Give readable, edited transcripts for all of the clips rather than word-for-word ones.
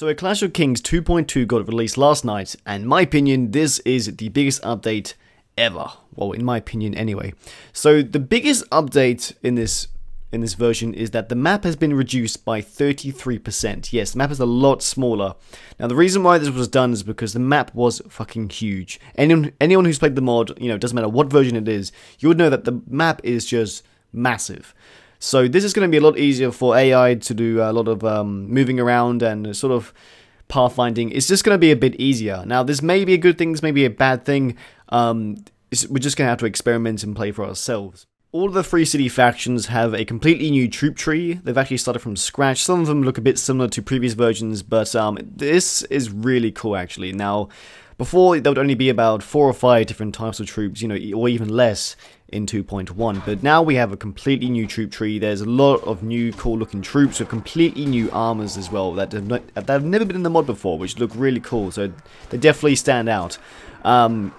So a Clash of Kings 2.2 got released last night, and in my opinion, this is the biggest update ever. Well, in my opinion anyway. So the biggest update in this version is that the map has been reduced by 33%. Yes, the map is a lot smaller. Now the reason why this was done is because the map was fucking huge. Anyone who's played the mod, it doesn't matter what version it is, you would know that the map is just massive. So this is going to be a lot easier for AI to do a lot of moving around and sort of pathfinding. It's just going to be a bit easier. Now this may be a good thing, this may be a bad thing. We're just going to have to experiment and play for ourselves. All of the Free City factions have a completely new troop tree. They've actually started from scratch. Some of them look a bit similar to previous versions, but this is really cool actually. Now, before there would only be about 4 or 5 different types of troops, or even less in 2.1. But now we have a completely new troop tree. There's a lot of new cool looking troops with completely new armors as well that have never been in the mod before, which look really cool. So they definitely stand out. Some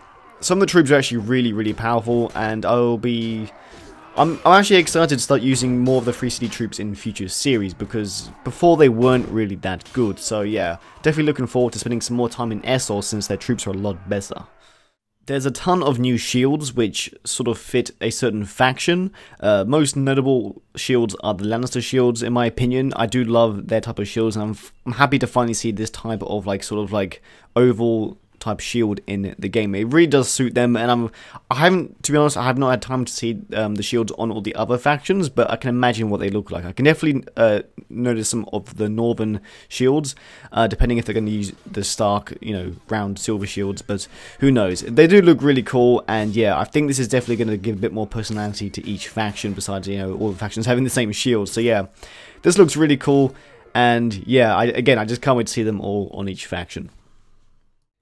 of the troops are actually really, really powerful, and I'm actually excited to start using more of the Free City troops in future series, because before they weren't really that good. So yeah, definitely looking forward to spending some more time in Essos since their troops are a lot better. There's a ton of new shields which sort of fit a certain faction. Most notable shields are the Lannister shields, in my opinion. I do love their type of shields, and I'm happy to finally see this type of oval type shield in the game. It really does suit them, and to be honest, I have not had time to see the shields on all the other factions, but I can imagine what they look like. I can definitely notice some of the northern shields, depending if they're going to use the Stark, round silver shields, but who knows. They do look really cool, and yeah, I think this is definitely going to give a bit more personality to each faction, besides, all the factions having the same shield. So yeah, this looks really cool, and yeah, I just can't wait to see them all on each faction.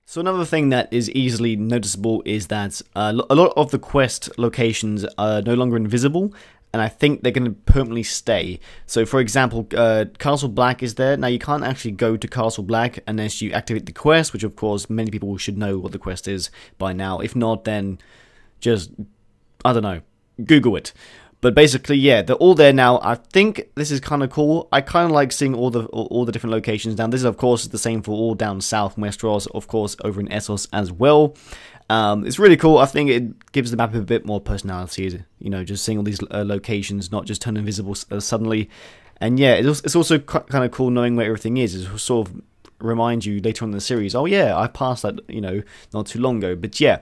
So another thing that is easily noticeable is that a lot of the quest locations are no longer invisible, and I think they're going to permanently stay. So for example, Castle Black is there. Now you can't actually go to Castle Black unless you activate the quest, which of course many people should know what the quest is by now. If not, then just, I don't know, Google it. But basically, yeah, they're all there now. I think this is kind of cool. I kind of like seeing all the different locations down. This, of course, is the same for all down south in Westeros, of course, over in Essos as well. It's really cool. I think it gives the map a bit more personality, just seeing all these locations not just turn invisible suddenly. And yeah, it's also kind of cool knowing where everything is. It sort of reminds you later on in the series, oh yeah, I passed that, not too long ago. But yeah,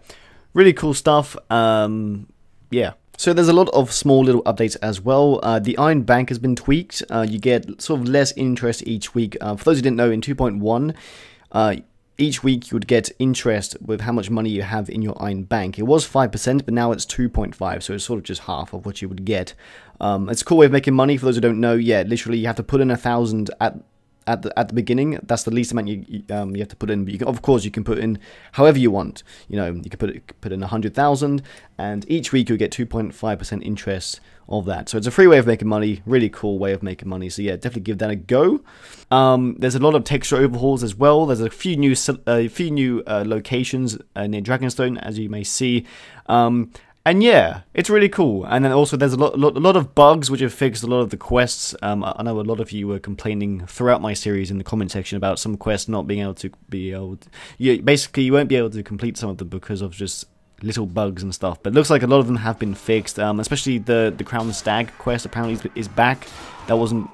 really cool stuff. Yeah. So there's a lot of small little updates as well. The Iron Bank has been tweaked. You get sort of less interest each week. For those who didn't know, in 2.1, each week you would get interest with how much money you have in your Iron Bank. It was 5%, but now it's 2.5, so it's sort of just half of what you would get. It's a cool way of making money. For those who don't know, yeah, literally you have to put in 1,000 at the beginning. That's the least amount you have to put in. But of course you can put in however you want. You can put in 100,000, and each week you'll get 2.5% interest of that. So it's a free way of making money. Really cool way of making money. So yeah, definitely give that a go. There's a lot of texture overhauls as well. There's a few new locations near Dragonstone, as you may see. And yeah, it's really cool. And then also there's a lot of bugs which have fixed a lot of the quests. I know a lot of you were complaining throughout my series in the comment section about some quests not being able to basically you won't be able to complete some of them because of just little bugs and stuff. But it looks like a lot of them have been fixed. Especially the Crown Stag quest apparently is back. That wasn't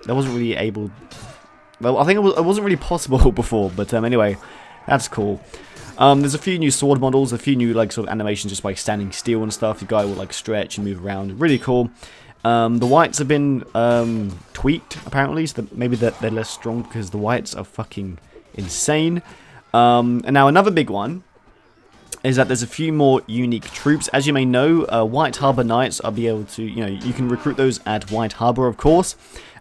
really able. Well, I think it wasn't really possible before. But anyway, that's cool. There's a few new sword models, a few new sort of animations just by standing still and stuff. The guy will stretch and move around. Really cool. The whites have been tweaked apparently, so that maybe they're less strong because the whites are fucking insane. And now another big one is that there's a few more unique troops. As you may know, White Harbor Knights are be able to, you can recruit those at White Harbor, of course.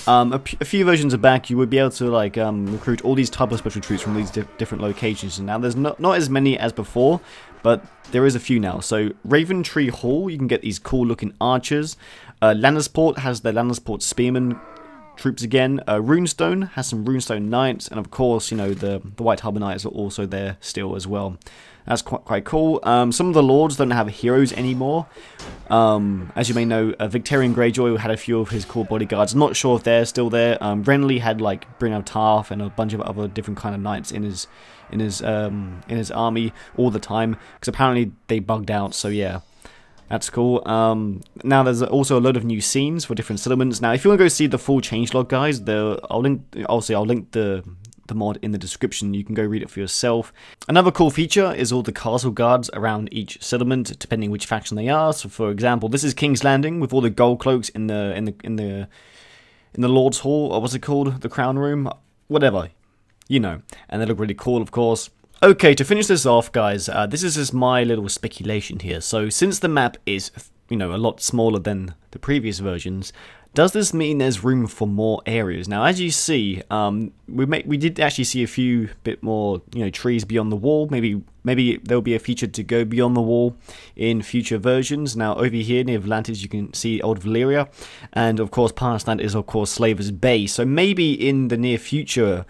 A few versions of back, you would be able to recruit all these type of special troops from these different locations. And now there's not as many as before, but there is a few now. So Raven Tree Hall, you can get these cool looking archers. Lannisport has the Lannisport Spearmen troops again. Runestone has some Runestone Knights, and of course, you know, the White Harbor Knights are also there still as well. That's quite cool. Some of the lords don't have heroes anymore. As you may know, Victorian Greyjoy had a few of his core bodyguards. I'm not sure if they're still there. Renly had like Bryn of Tarth and a bunch of other different kind of knights in his army all the time, because apparently they bugged out. So yeah. That's cool. Now there's also a load of new scenes for different settlements. Now, if you want to go see the full changelog, guys, I'll link the mod in the description. You can go read it for yourself. Another cool feature is all the castle guards around each settlement, depending which faction they are. So, for example, this is King's Landing with all the gold cloaks in the Lord's Hall, or what's it called, the Crown Room, whatever, you know. And they look really cool, of course. Okay, to finish this off, guys, this is just my little speculation here. So, since the map is, you know, a lot smaller than the previous versions, does this mean there's room for more areas? Now, as you see, we did actually see a few bit more, you know, trees beyond the wall. Maybe there'll be a feature to go beyond the wall in future versions. Now, over here near Volantis, you can see Old Valyria, and of course, past that is of course Slaver's Bay. So maybe in the near future,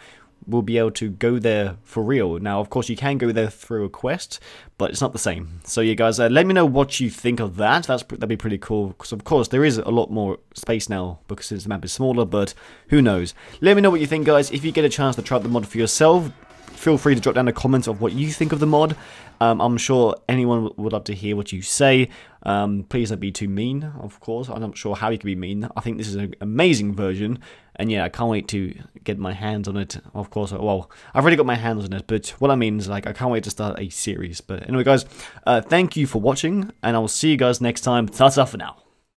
we'll be able to go there for real. Now, of course, you can go there through a quest, but it's not the same. So, yeah, guys, let me know what you think of that. That'd be pretty cool, because, of course, there is a lot more space now, because the map is smaller, but who knows. Let me know what you think, guys. If you get a chance to try out the mod for yourself, feel free to drop down a comment of what you think of the mod. I'm sure anyone would love to hear what you say. Please don't be too mean, of course. I'm not sure how you can be mean. I think this is an amazing version. And yeah, I can't wait to get my hands on it. Of course, well, I've already got my hands on it. But what I mean is, like, I can't wait to start a series. But anyway, guys, thank you for watching. And I will see you guys next time. Ta-ta for now.